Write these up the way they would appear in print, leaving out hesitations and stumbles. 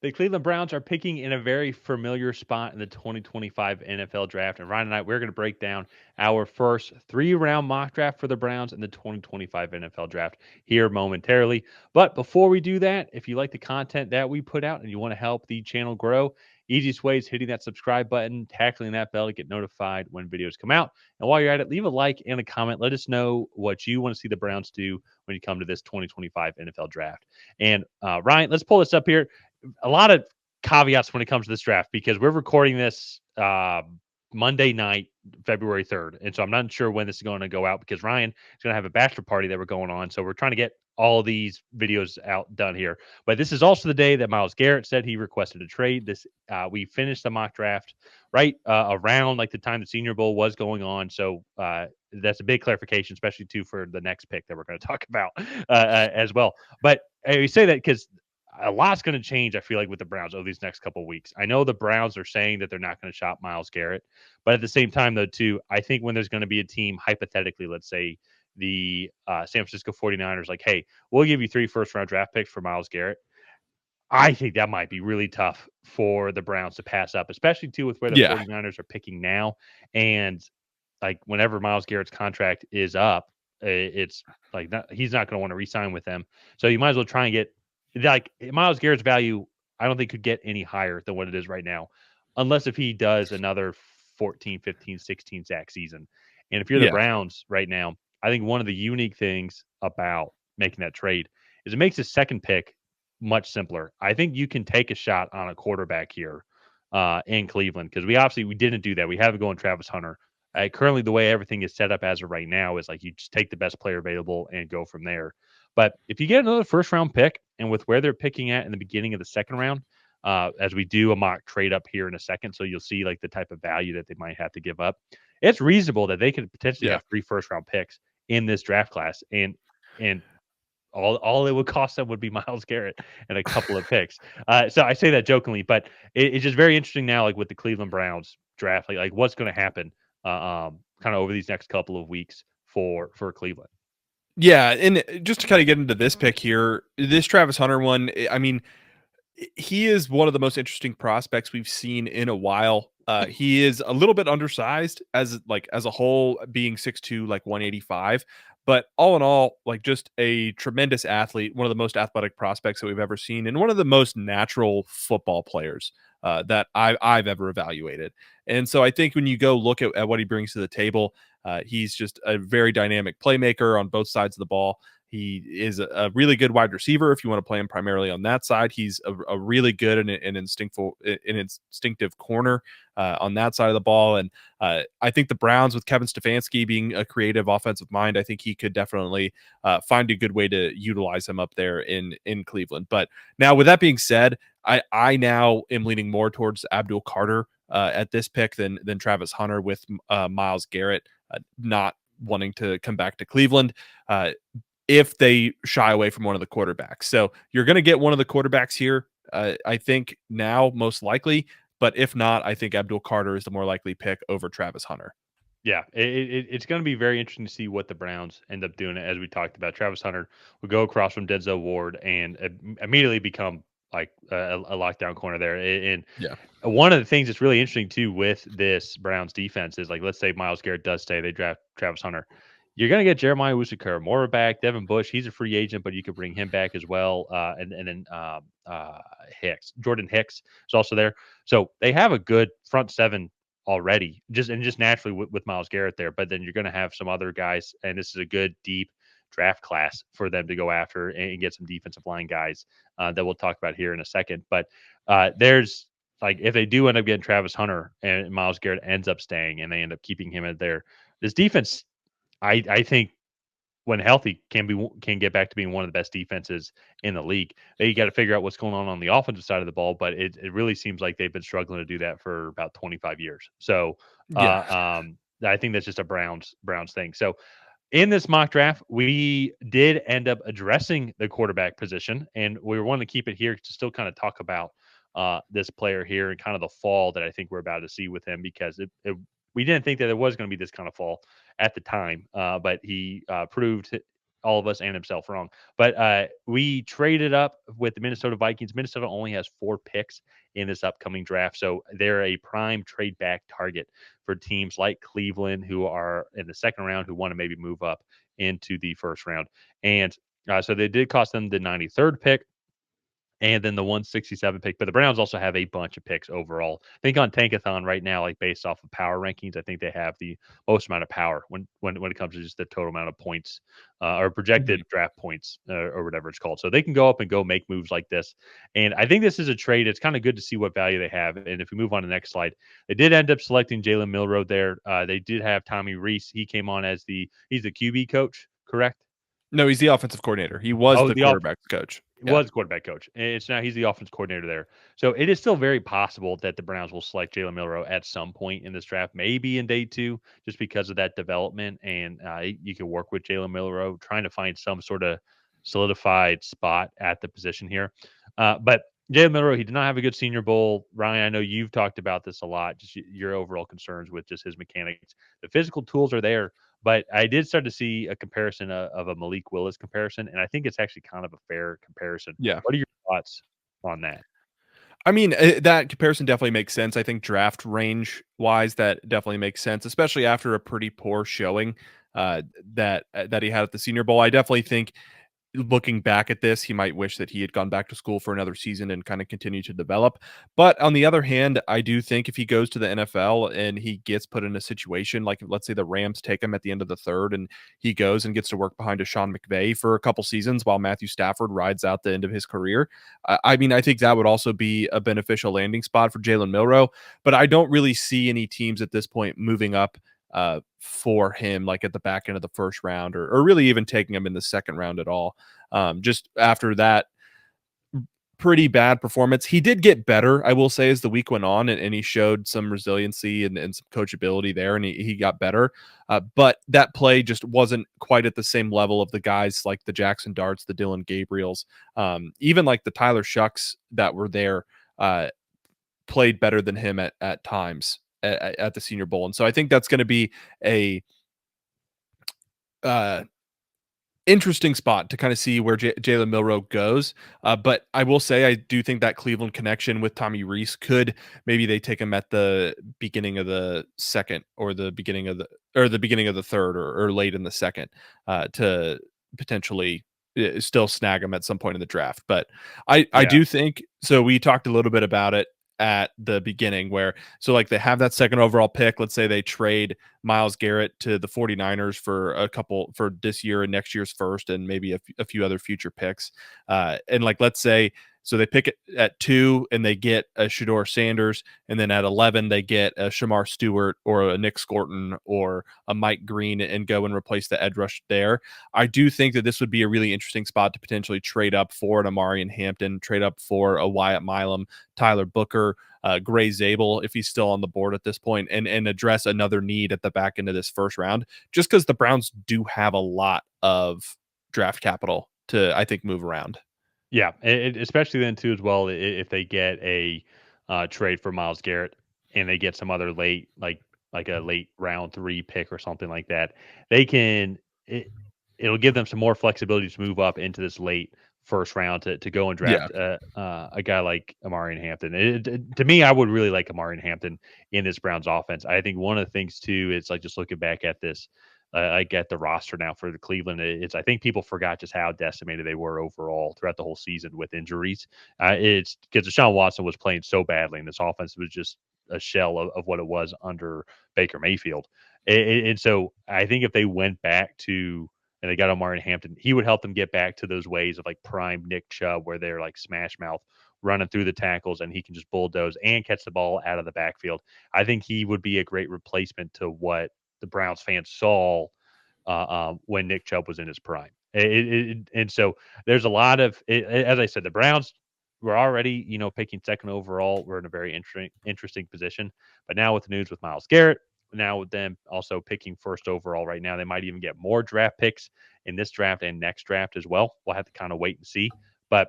The Cleveland Browns are picking in a very familiar spot in the 2025 NFL Draft. And Ryan and I, we're going to break down our first 3-round mock draft for the Browns in the 2025 NFL Draft here momentarily. But before we do that, if you like the content that we put out and you want to help the channel grow, easiest way is hitting that subscribe button, tackling that bell to get notified when videos come out. And while you're at it, leave a like and a comment. Let us know what you want to see the Browns do when you come to this 2025 NFL Draft. And Ryan, let's pull this up here. A lot of caveats when it comes to this draft because we're recording this Monday night, February 3rd. And so I'm not sure when this is going to go out because Ryan is going to have a bachelor party that we're going on. So we're trying to get all these videos out done here. But this is also the day that Myles Garrett said he requested a trade. This we finished the mock draft right around like the time the Senior Bowl was going on. So that's a big clarification, especially too for the next pick that we're going to talk about as well. But we say that because a lot's going to change, I feel like, with the Browns over these next couple of weeks. I know the Browns are saying that they're not going to shop Myles Garrett, but at the same time, though, too, I think when there's going to be a team, hypothetically, let's say the San Francisco 49ers, like, hey, we'll give you 3 first-round draft picks for Myles Garrett. I think that might be really tough for the Browns to pass up, especially, too, with where the Yeah. 49ers are picking now. And, like, whenever Myles Garrett's contract is up, it's like he's not going to want to re-sign with them. So you might as well try and get like Myles Garrett's value. I don't think could get any higher than what it is right now, unless if he does another 14, 15, 16 sack season. And if you're the Yeah. Browns right now, I think one of the unique things about making that trade is it makes his second pick much simpler. I think you can take a shot on a quarterback here in Cleveland because we didn't do that. We have it going Travis Hunter. Currently, the way everything is set up as of right now is like you just take the best player available and go from there. But if you get another first round pick, and with where they're picking at in the beginning of the second round, as we do a mock trade up here in a second, so you'll see like the type of value that they might have to give up. It's reasonable that they could potentially Yeah. have 3 first round picks in this draft class, and all it would cost them would be Myles Garrett and a couple of picks. So I say that jokingly, but it's just very interesting now, like with the Cleveland Browns draft, like what's going to happen, kind of over these next couple of weeks for Cleveland. Yeah. And just to kind of get into this pick here, this Travis Hunter one, I mean, he is one of the most interesting prospects we've seen in a while. He is a little bit undersized as a whole, being 6'2", like 185. But all in all, like just a tremendous athlete, one of the most athletic prospects that we've ever seen, and one of the most natural football players that I've ever evaluated. And so I think when you go look at what he brings to the table, he's just a very dynamic playmaker on both sides of the ball. He is a really good wide receiver if you want to play him primarily on that side. He's a really good and an instinctive corner on that side of the ball. And I think the Browns, with Kevin Stefanski being a creative offensive mind, I think he could definitely find a good way to utilize him up there in Cleveland. But now, with that being said, I now am leaning more towards Abdul Carter at this pick than Travis Hunter, with Myles Garrett not wanting to come back to Cleveland. If they shy away from one of the quarterbacks. So you're going to get one of the quarterbacks here, I think, now, most likely. But if not, I think Abdul Carter is the more likely pick over Travis Hunter. Yeah, it's going to be very interesting to see what the Browns end up doing. As we talked about, Travis Hunter will go across from Denzel Ward and immediately become like a lockdown corner there. And Yeah. one of the things that's really interesting too with this Browns defense is like, let's say Myles Garrett does stay, they draft Travis Hunter. You're going to get Jeremiah Owusu-Koramoah back, Devin Bush. He's a free agent, but you could bring him back as well. And then Jordan Hicks is also there. So they have a good front seven already, just naturally with Myles Garrett there. But then you're going to have some other guys, and this is a good deep draft class for them to go after and get some defensive line guys that we'll talk about here in a second. But there's like if they do end up getting Travis Hunter and Myles Garrett ends up staying and they end up keeping him in there, this defense, I think when healthy can get back to being one of the best defenses in the league. They got to figure out what's going on the offensive side of the ball, but it really seems like they've been struggling to do that for about 25 years. So Yeah. I think that's just a Browns thing. So in this mock draft, we did end up addressing the quarterback position, and we wanted to keep it here to still kind of talk about this player here and kind of the fall that I think we're about to see with him because we didn't think that there was going to be this kind of fall at the time, but he proved all of us and himself wrong. But we traded up with the Minnesota Vikings. Minnesota only has 4 picks in this upcoming draft, so they're a prime trade back target for teams like Cleveland, who are in the second round, who want to maybe move up into the first round. And so they did cost them the 93rd pick and then the 167 pick. But the Browns also have a bunch of picks overall. I think on Tankathon right now, like based off of power rankings, I think they have the most amount of power when it comes to just the total amount of points or Mhm. projected draft points or whatever it's called. So they can go up and go make moves like this. And I think this is a trade. It's kind of good to see what value they have. And if we move on to the next slide, they did end up selecting Jalen Milroe there. They did have Tommy Reese. He came on as he's the QB coach, correct? No, he's the offensive coordinator. He was Oh, the quarterback's coach. Yeah. was quarterback coach. It's now he's the offense coordinator there. So it is still very possible that the Browns will select Jalen Milroe at some point in this draft, maybe in day 2, just because of that development. And you can work with Jalen Milroe trying to find some sort of solidified spot at the position here. But Jalen Milroe, he did not have a good Senior Bowl. Ryan, I know you've talked about this a lot, just your overall concerns with just his mechanics. The physical tools are there, but I did start to see a comparison of a Malik Willis comparison, and I think it's actually kind of a fair comparison. Yeah. What are your thoughts on that? I mean, that comparison definitely makes sense. I think draft range wise, that definitely makes sense, especially after a pretty poor showing that he had at the Senior Bowl. I definitely think looking back at this, he might wish that he had gone back to school for another season and kind of continue to develop. But on the other hand, I do think if he goes to the NFL and he gets put in a situation like, let's say the Rams take him at the end of the third and he goes and gets to work behind a Sean McVay for a couple seasons while Matthew Stafford rides out the end of his career. I mean, I think that would also be a beneficial landing spot for Jalen Milroe, but I don't really see any teams at this point moving up for him, like at the back end of the first round, or really even taking him in the second round at all. Just after that pretty bad performance, he did get better, I will say, as the week went on, and he showed some resiliency and some coachability there, and he got better. But that play just wasn't quite at the same level of the guys like the Jackson Darts, the Dylan Gabriels, even like the Tyler Shucks that were there. Played better than him at times at the Senior Bowl, and so I think that's going to be a uh, interesting spot to kind of see where Jalen Milroe goes. But I will say I do think that Cleveland connection with Tommy Reese could maybe they take him at the beginning of the second or the beginning of the third or late in the second to potentially still snag him at some point in the draft. But I Yeah. do think so. We talked a little bit about it at the beginning where so like they have that second overall pick. Let's say they trade Myles Garrett to the 49ers for a couple for this year and next year's first and maybe a few other future picks. And like, let's say, so they pick it at 2 and they get a Shador Sanders. And then at 11, they get a Shamar Stewart or a Nick Scorton or a Mike Green and go and replace the edge rush there. I do think that this would be a really interesting spot to potentially trade up for an Amari and Hampton, trade up for a Wyatt Milam, Tyler Booker, Gray Zabel, if he's still on the board at this point, and address another need at the back end of this first round, just because the Browns do have a lot of draft capital to, I think, move around. Yeah, especially then too as well if they get a trade for Miles Garrett and they get some other late like a late round 3 pick or something like that, they can it'll give them some more flexibility to move up into this late first round to go and Yeah. draft a guy like Amari and Hampton. To me, I would really like Amari and Hampton in this Browns offense. I think one of the things too is like just looking back at this I get the roster now for the Cleveland. It's I think people forgot just how decimated they were overall throughout the whole season with injuries. It's because Deshaun Watson was playing so badly, and this offense was just a shell of what it was under Baker Mayfield. And so I think if they went back to and they got Omar and Hampton, he would help them get back to those ways of like prime Nick Chubb, where they're like smash mouth running through the tackles and he can just bulldoze and catch the ball out of the backfield. I think he would be a great replacement to what the Browns fans saw when Nick Chubb was in his prime. And so there's a lot of, as I said, the Browns were already, picking second overall. We're in a very interesting position. But now with the news with Myles Garrett, now with them also picking first overall right now, they might even get more draft picks in this draft and next draft as well. We'll have to kind of wait and see. But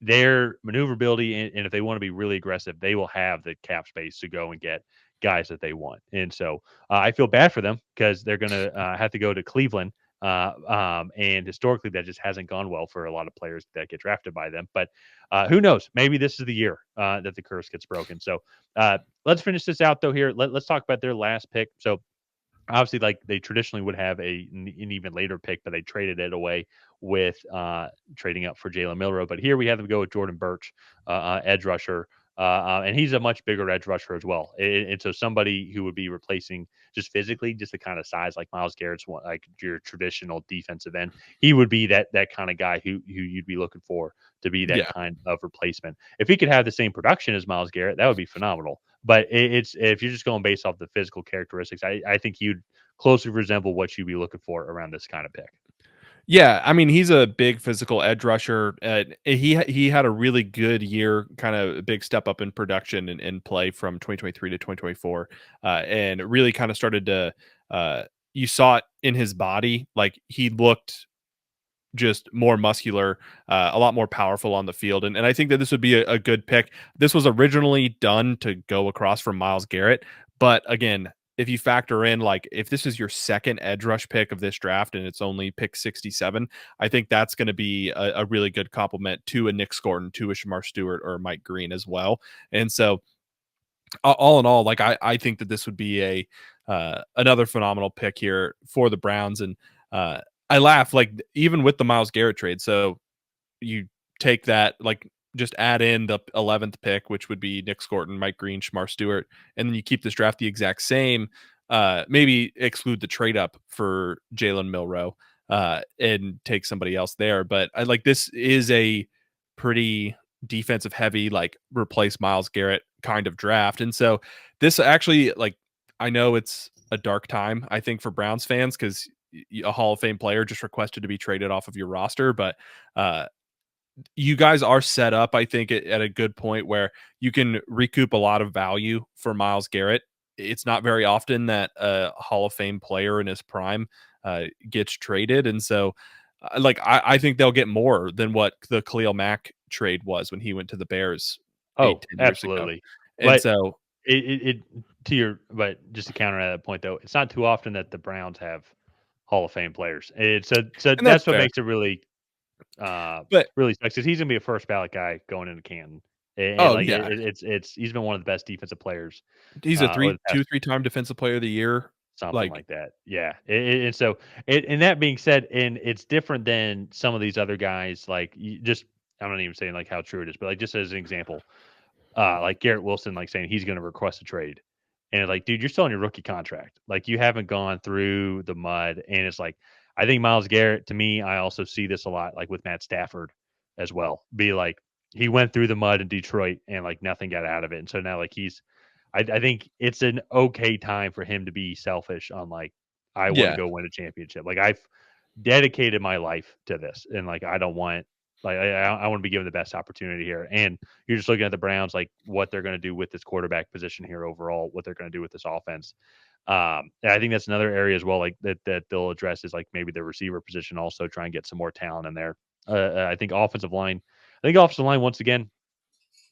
their maneuverability, and if they want to be really aggressive, they will have the cap space to go and get guys that they want. And so I feel bad for them because they're going to have to go to Cleveland And historically, that just hasn't gone well for a lot of players that get drafted by them. But who knows? Maybe this is the year that the curse gets broken. So let's finish this out, though, here. Let's talk about their last pick. So obviously, like they traditionally would have an even later pick, but they traded it away with trading up for Jalen Milroe. But here we have them go with Jordan Burch, edge rusher. And he's a much bigger edge rusher as well. And so somebody who would be replacing just physically, just the kind of size like Myles Garrett's, like your traditional defensive end, he would be that kind of guy who you'd be looking for to be that Yeah. kind of replacement. If he could have the same production as Myles Garrett, that would be phenomenal. But it's if you're just going based off the physical characteristics, I think you'd closely resemble what you'd be looking for around this kind of pick. Yeah, I mean, he's a big physical edge rusher. He had a really good year, kind of a big step up in production and play from 2023 to 2024, and really kind of started to. You saw it in his body, like he looked just more muscular, a lot more powerful on the field. And I think that this would be a good pick. This was originally done to go across from Myles Garrett. But again, if you factor in, like, if this is your second edge rush pick of this draft and it's only pick 67, I think that's going to be a really good compliment to a Nick Scorton, to a Shamar Stewart, or Mike Green as well. And so, all in all, like, I think that this would be another phenomenal pick here for the Browns. And I laugh, like, even with the Myles Garrett trade. So you take that, like, just add in the 11th pick, which would be Nick Scorton, Mike Green, Shamar Stewart, and then you keep this draft the exact same. Maybe exclude the trade up for Jalen Milroe, and take somebody else there. But I like, this is a pretty defensive heavy, like, replace Myles Garrett kind of draft. And so this actually, like, I know it's a dark time, I think, for Browns fans, because a Hall of Fame player just requested to be traded off of your roster. But uh, you guys are set up, I think, at a good point where you can recoup a lot of value for Myles Garrett. It's not very often that a Hall of Fame player in his prime gets traded. And so, like, I think they'll get more than what the Khalil Mack trade was when he went to the Bears Oh, 8-10 years ago. absolutely. And But so, it to your but just to counter that point though, it's not too often that the Browns have Hall of Fame players. It's so and that's that's what fair. makes it really But really sucks because he's gonna be a first ballot guy going into Canton. And oh like yeah, it's he's been one of the best defensive players he's a over the past 3-time defensive player of the year. something Like, like that. Yeah. And so and that being said, and it's different than some of these other guys, like you just I'm not even saying like how true it is, but like just as an example, like Garrett Wilson, like saying he's going to request a trade. And like, dude, you're still on your rookie contract. Like you haven't gone through the mud. And it's like, I think Myles Garrett, to me, I also see this a lot, like with Matt Stafford as well. Be like, he went through the mud in Detroit and like nothing got out of it. And so now like I think it's an okay time for him to be selfish on like, I want to yeah, go win a championship. Like I've dedicated my life to this. And like, I don't want, like I want to be given the best opportunity here. And you're just looking at the Browns, like what they're going to do with this quarterback position here overall, what they're going to do with this offense. And I think that's another area as well, like that they'll address is like maybe the receiver position, also try and get some more talent in there. I think offensive line. I think offensive line once again.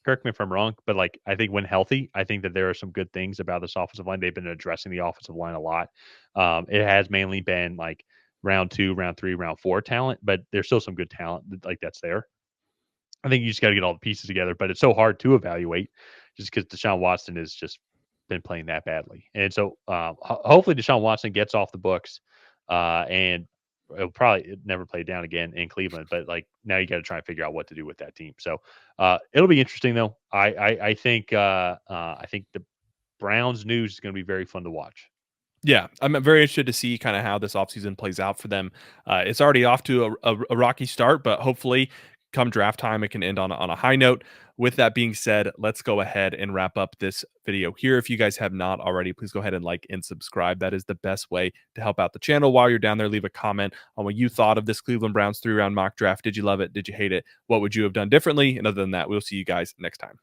Correct me if I'm wrong, but like I think when healthy, I think that there are some good things about this offensive line. They've been addressing the offensive line a lot. It has mainly been like round two, round three, round four talent, but there's still some good talent like that's there. I think you just got to get all the pieces together, but it's so hard to evaluate just because Deshaun Watson has just been playing that badly. And so hopefully Deshaun Watson gets off the books and it'll probably never play down again in Cleveland. But like now you got to try and figure out what to do with that team. So it'll be interesting though. I think the Browns news is going to be very fun to watch. yeah, I'm very interested to see kind of how this offseason plays out for them. It's already off to a rocky start, but hopefully come draft time, it can end on a high note. With that being said, let's go ahead and wrap up this video here. If you guys have not already, please go ahead and like and subscribe. That is the best way to help out the channel. While you're down there, leave a comment on what you thought of this Cleveland Browns 3-round mock draft. Did you love it? Did you hate it? What would you have done differently? And other than that, we'll see you guys next time.